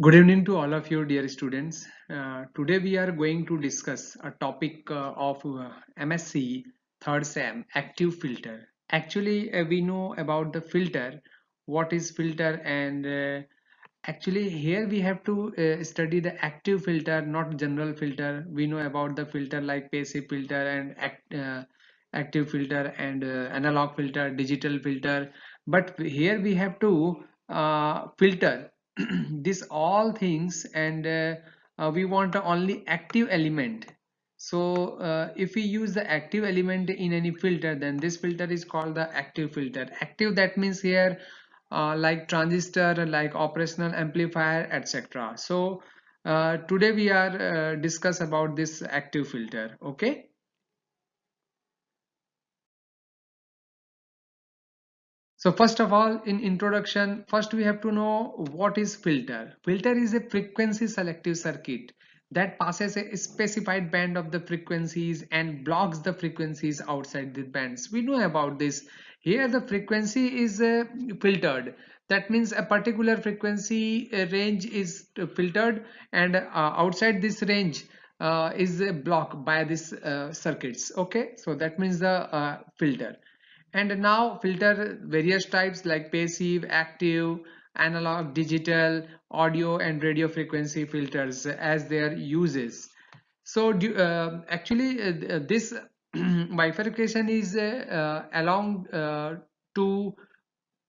Good evening to all of you, dear students. Today we are going to discuss a topic of MSc third sem active filter. Actually, we know about the filter, what is filter, and actually here we have to study the active filter, not general filter. We know about the filter like passive filter and active filter and analog filter, digital filter. But here we have to filter these all things, and we want only active element. So if we use the active element in any filter, then this filter is called the active filter. Active, that means here like transistor, like operational amplifier, etc. So today we are discuss about this active filter. Okay. So first of all, in introduction, first we have to know what is filter. Filter is a frequency selective circuit that passes a specified band of the frequencies and blocks the frequencies outside the bands. We know about this. Here the frequency is filtered. That means a particular frequency range is filtered, and outside this range is blocked by these circuits. Okay, so that means the filter. And now filter various types like passive, active, analog, digital, audio and radio frequency filters as their uses. So actually this bifurcation is along to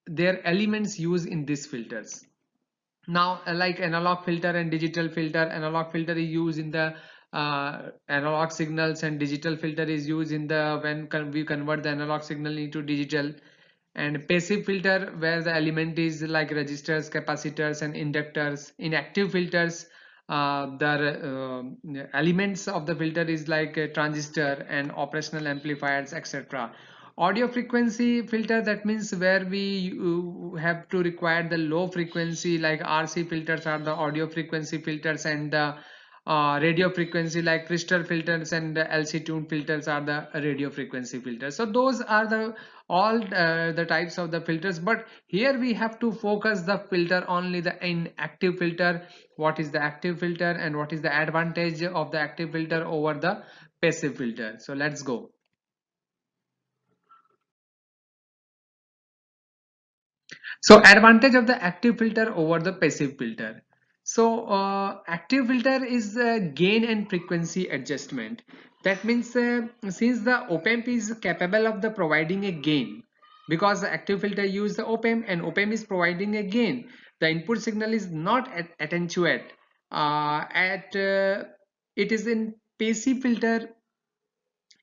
their elements used in these filters. Now like analog filter and digital filter, analog filter is used in the analog signals, and digital filter is used in the when we convert the analog signal into digital. And passive filter, where the element is like resistors, capacitors and inductors. In active filters, the elements of the filter is like a transistor and operational amplifiers, etc. Audio frequency filter, that means where we have to require the low frequency, like RC filters are the audio frequency filters, and the radio frequency like crystal filters and the LC tune filters are the radio frequency filters. So those are the all the types of the filters, but here we have to focus the filter only the in active filter. What is the active filter and what is the advantage of the active filter over the passive filter? So let's go. So advantage of the active filter over the passive filter. So active filter is gain and frequency adjustment. That means since the op-amp is capable of the providing a gain, because the active filter use the op-amp and op-amp is providing a gain, the input signal is not attenuate. At It is in passive filter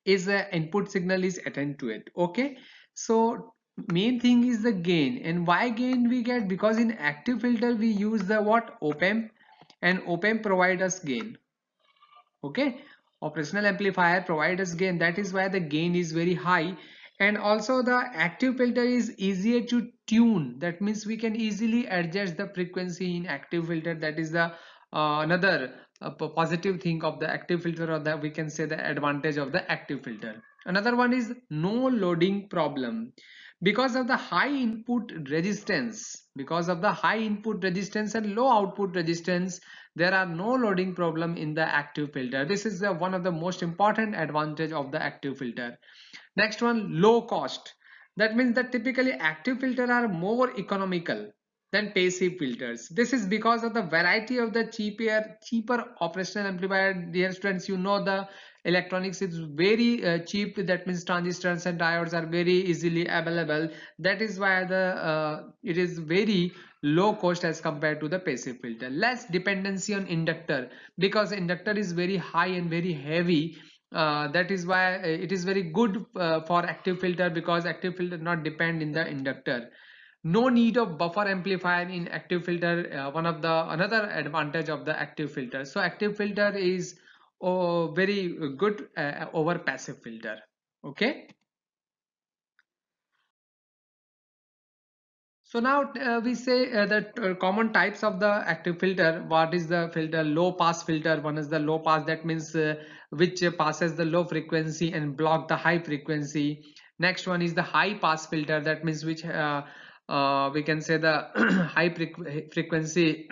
is the input signal is attend to it. Okay, so main thing is the gain. And why gain we get? Because in active filter we use the what, op-amp, and op-amp provide us gain. Okay, operational amplifier provide us gain, that is why the gain is very high. And also the active filter is easier to tune. That means we can easily adjust the frequency in active filter. That is the another positive thing of the active filter, or that we can say the advantage of the active filter. Another one is no loading problem. Because of the high input resistance, because of the high input resistance and low output resistance, there are no loading problem in the active filter. This is one of the most important advantage of the active filter. Next one, low cost. That means that typically active filter are more economical than passive filters. This is because of the variety of the cheaper operational amplifier. Dear students, you know the electronics is very cheap. That means transistors and diodes are very easily available. That is why the it is very low cost as compared to the passive filter. Less dependency on inductor, because inductor is very high and very heavy. That is why it is very good for active filter, because active filter not depend in the inductor. No need of buffer amplifier in active filter, one of the another advantage of the active filter. So active filter is very good over passive filter. Okay. So now we say that common types of the active filter. What is the filter? Low pass filter. One is the low pass, that means which passes the low frequency and block the high frequency. Next one is the high pass filter. That means which we can say the high frequency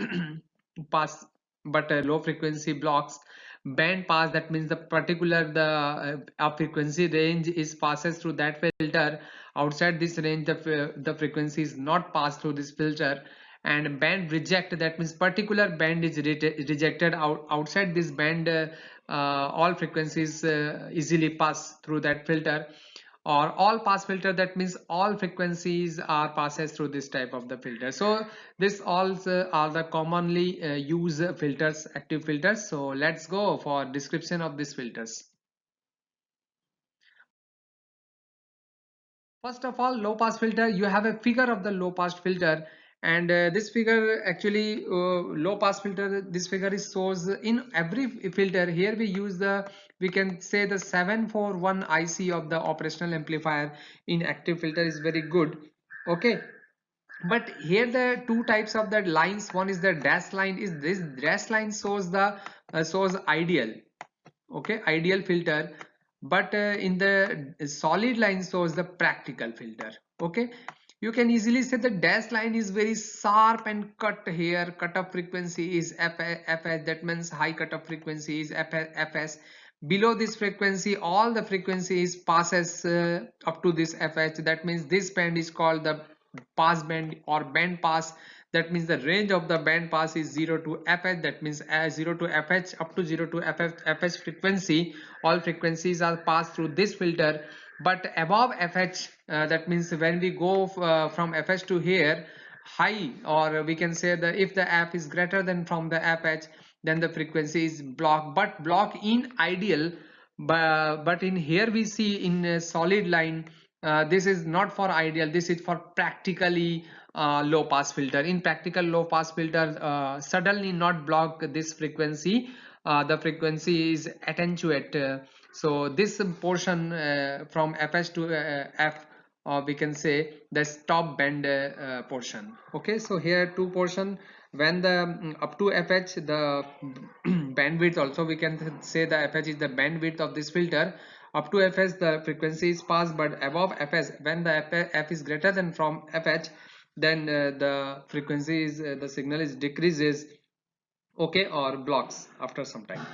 pass, but low frequency blocks. Band pass, that means the particular frequency range is passes through that filter. Outside this range, the frequency is not passed through this filter. And band reject, that means particular band is rejected. Outside this band, all frequencies easily pass through that filter. Or all pass filter, that means all frequencies are passes through this type of the filter. So this all are the commonly used filters, active filters. So let's go for description of these filters. First of all, low pass filter, you have a figure of the low pass filter, and this figure actually low pass filter, this figure is shows in every filter. Here we use the, we can say the 741 IC of the operational amplifier in active filter is very good. Okay, but here the two types of the lines, one is the dash line, is this dash line shows the shows ideal, okay, ideal filter. But in the solid line shows the practical filter. Okay, you can easily say the dash line is very sharp and cut here, cutoff frequency is fs, that means high cutoff frequency is fs. Below this frequency, all the frequencies passes up to this fh, that means this band is called the pass band or band pass. That means the range of the band pass is 0 to fh, that means 0 to fh up to 0 to fh frequency, all frequencies are passed through this filter. But above fh, that means when we go from fh to here high, or we can say that if the f is greater than from the fh, then the frequency is block, but block in ideal. But in here we see in a solid line, this is not for ideal, this is for practically low pass filter. In practical low pass filter, suddenly not block this frequency, the frequency is attenuate. So this portion from fh to f, we can say the stop band portion. Okay, so here two portion, when the up to fh the bandwidth, also we can say the fh is the bandwidth of this filter. Up to fs the frequency is passed, but above fs, when the f is greater than from fh, then the frequency is the signal is decreases, okay, or blocks after some time.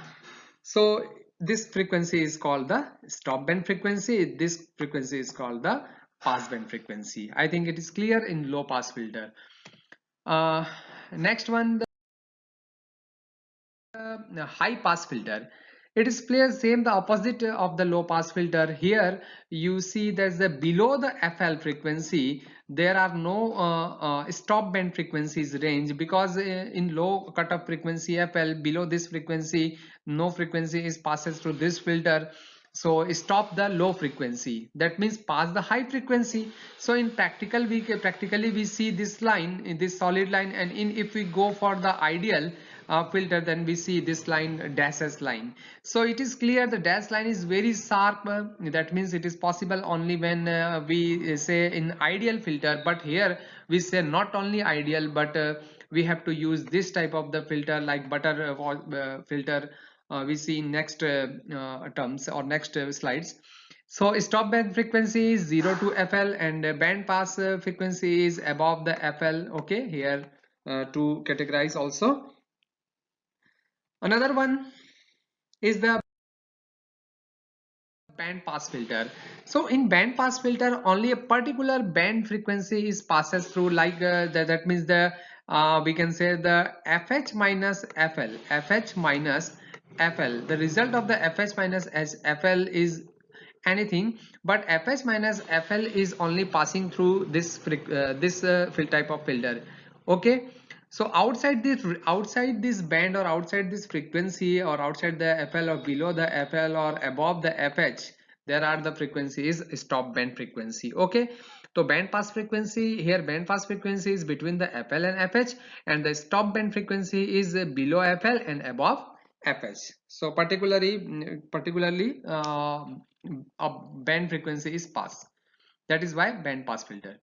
So this frequency is called the stop band frequency, this frequency is called the pass band frequency. I think it is clear in low pass filter. Next one, high pass filter. It is clear same the opposite of the low pass filter. Here you see there's the below the FL frequency there are no stop band frequencies range, because in low cutoff frequency FL, below this frequency no frequency is passes through this filter. So stop the low frequency, that means pass the high frequency. So in practically we see this line in this solid line, and in if we go for the ideal filter, then we see this line dashes line. So it is clear the dash line is very sharp, that means it is possible only when we say in ideal filter. But here we say not only ideal, but we have to use this type of the filter like butter filter. We see in next terms or next slides. So stop band frequency is 0 to FL, and band pass frequency is above the FL. Okay, here to categorize also. Another one is the band pass filter. So in band pass filter, only a particular band frequency is passes through, like that means the we can say the fh minus fl. The result of the fh minus fl is anything, but fh minus fl is only passing through this type of filter. Okay, so outside this band, or outside this frequency, or outside the FL, or below the FL, or above the FH, there are the frequencies stop band frequency. Okay, so band pass frequency, here band pass frequency is between the FL and FH, and the stop band frequency is below FL and above FH. So particularly a band frequency is pass. That is why band pass filter.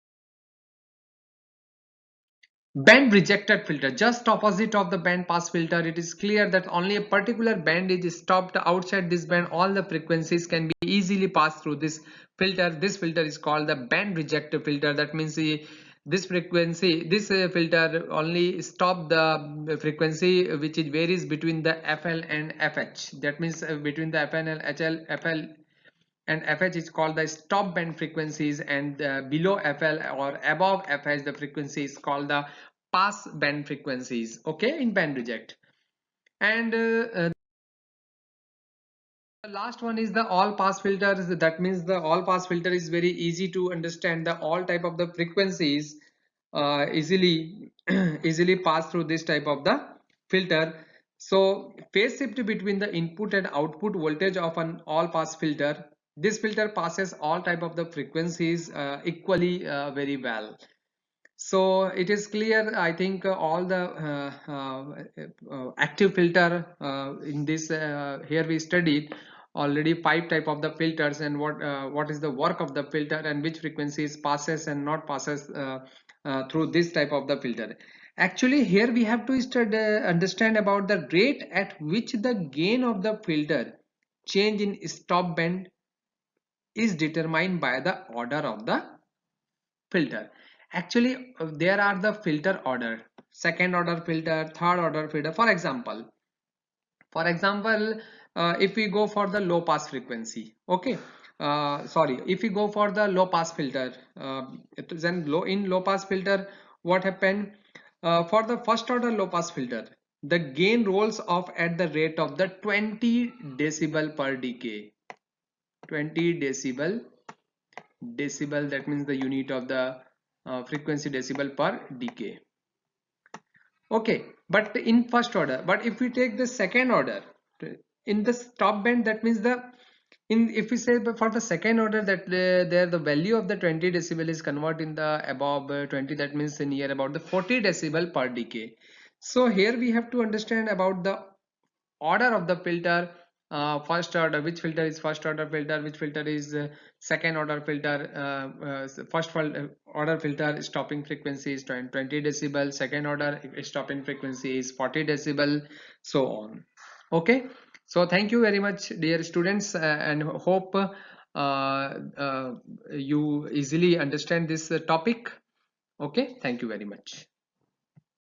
Band rejected filter, just opposite of the band pass filter. It is clear that only a particular band is stopped. Outside this band all the frequencies can be easily passed through this filter. This filter is called the band rejected filter. That means this filter only stop the frequency which is varies between the FL and FH. That means between the FL and FL and FH is called the stop band frequencies, and below FL or above FH the frequency is called the pass band frequencies, okay, in band reject. And the last one is the all pass filters. That means the all pass filter is very easy to understand. The all type of the frequencies easily easily pass through this type of the filter. So phase shift between the input and output voltage of an all pass filter. This filter passes all type of the frequencies equally very well. So it is clear, I think, all the active filter in this here we studied already 5 type of the filters, and what is the work of the filter and which frequencies passes and not passes through this type of the filter. Actually here we have to understand about the rate at which the gain of the filter change in stop band is determined by the order of the filter. Actually there are the filter order: second order filter, third order filter. For example, if we go for the low pass frequency, okay, sorry, if we go for the low pass filter, then low pass filter, what happened, for the first order low pass filter, the gain rolls off at the rate of the 20 decibel per decay. 20 decibel, that means the unit of the frequency decibel per decay. Okay, but in first order, but if we take the second order in the stop band, that means the in if we say for the second order that there the value of the 20 decibel is convert in the above 20, that means near about the 40 decibel per decay. So here we have to understand about the order of the filter. First order, which filter is first order filter, which filter is second order filter. Order filter stopping frequency is 20 decibel, second order stopping frequency is 40 decibel, so on. Okay, so thank you very much dear students, and hope you easily understand this topic. Okay, thank you very much.